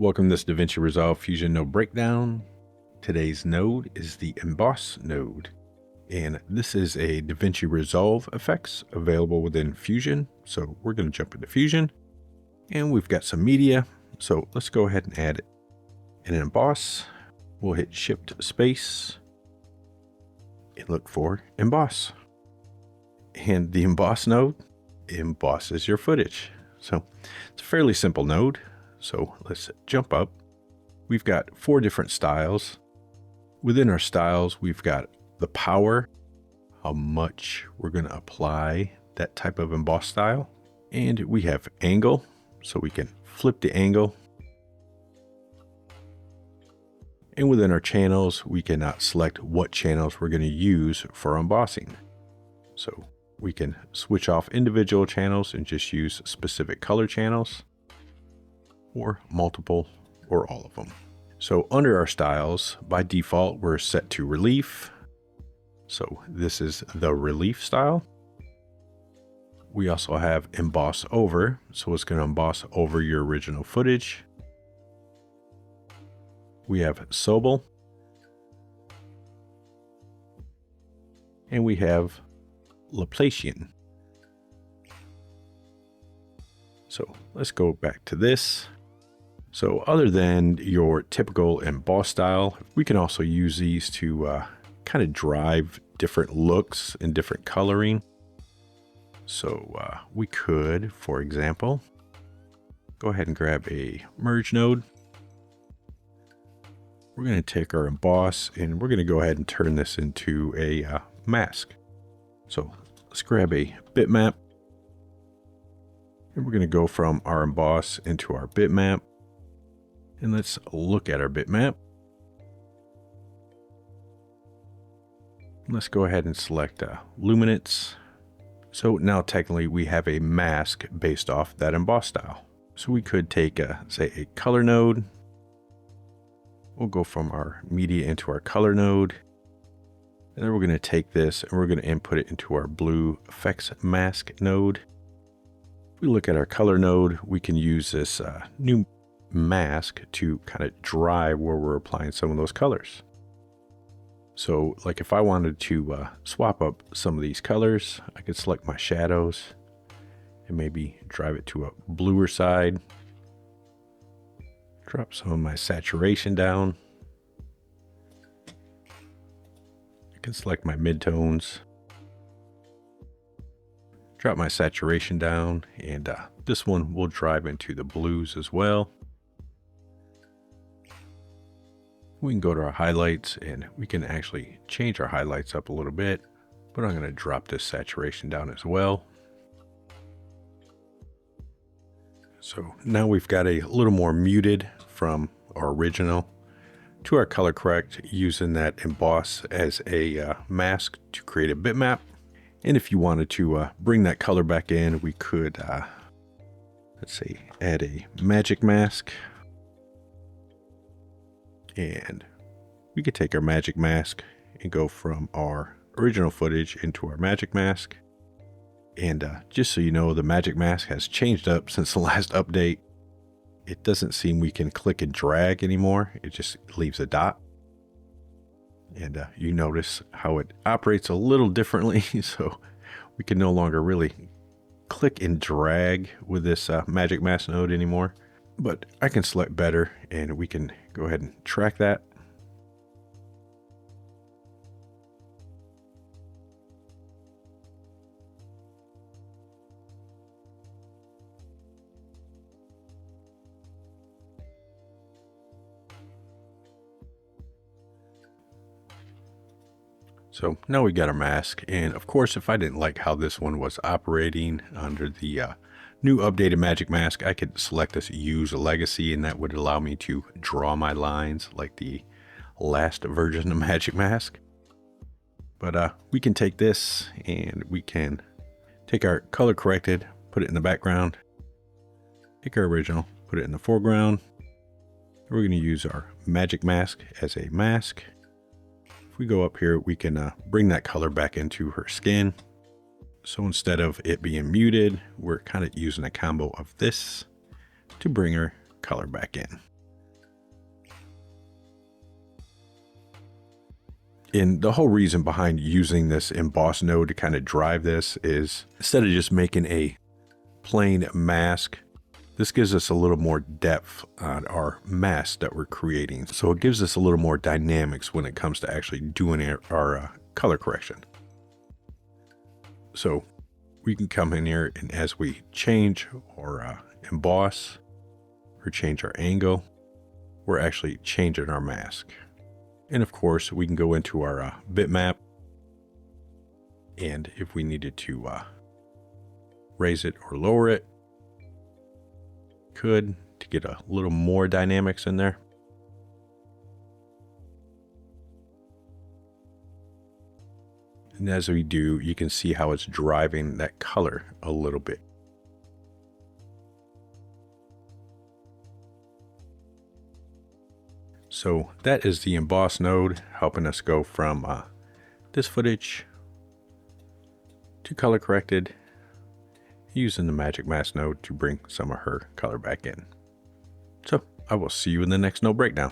Welcome to this DaVinci Resolve Fusion node breakdown. Today's node is the Emboss node, and this is a DaVinci Resolve effects available within Fusion. So we're going to jump into Fusion, and we've got some media. So let's go ahead and add it. In Emboss, we'll hit Shift Space and look for Emboss. And the Emboss node embosses your footage. So it's a fairly simple node. So let's jump up. We've got 4 different styles. Within our styles, we've got the power, how much we're going to apply that type of emboss style. And we have angle, so we can flip the angle. And within our channels, we can select what channels we're going to use for embossing. So we can switch off individual channels and just use specific color channels, or multiple, or all of them. So under our styles, by default, we're set to relief. So this is the relief style. We also have emboss over. So it's going to emboss over your original footage. We have Sobel. And we have Laplacian. So let's go back to this. So other than your typical emboss style, we can also use these to kind of drive different looks and different coloring. So we could, for example, go ahead and grab a merge node. We're going to take our emboss and we're going to go ahead and turn this into a mask. So let's grab a bitmap. And we're going to go from our emboss into our bitmap. And let's look at our bitmap. Let's go ahead and select luminance. So now technically we have a mask based off that emboss style. So we could take say a color node. We'll go from our media into our color node. And then we're going to take this and we're going to input it into our blue effects mask node. If we look at our color node, we can use this new mask to kind of drive where we're applying some of those colors. So like if I wanted to swap up some of these colors, I could select my shadows and maybe drive it to a bluer side. Drop some of my saturation down. I can select my midtones. Drop my saturation down, and this one will drive into the blues as well. We can go to our highlights and we can actually change our highlights up a little bit, but I'm going to drop this saturation down as well. So now we've got a little more muted from our original to our color correct, using that emboss as a mask to create a bitmap. And if you wanted to bring that color back in, we could, let's see, add a magic mask. And we could take our magic mask and go from our original footage into our magic mask. And just so you know, the magic mask has changed up since the last update. It doesn't seem we can click and drag anymore. It just leaves a dot. And you notice how it operates a little differently. So we can no longer really click and drag with this magic mask node anymore. But I can select better and we can go ahead and track that. So now we got our mask, and of course, if I didn't like how this one was operating under the new updated magic mask, I could select this use legacy, and that would allow me to draw my lines like the last version of magic mask. But we can take this and we can take our color corrected, put it in the background, take our original, put it in the foreground. We're going to use our magic mask as a mask. If we go up here, we can bring that color back into her skin. So instead of it being muted, we're kind of using a combo of this to bring her color back in. And the whole reason behind using this emboss node to kind of drive this is instead of just making a plain mask, this gives us a little more depth on our mask that we're creating. So it gives us a little more dynamics when it comes to actually doing our color correction. So we can come in here, and as we change or emboss or change our angle, we're actually changing our mask. And of course, we can go into our bitmap, and if we needed to raise it or lower it, could, to get a little more dynamics in there. And as we do, you can see how it's driving that color a little bit. So that is the emboss node, helping us go from this footage to color corrected, using the magic mask node to bring some of her color back in. So I will see you in the next node breakdown.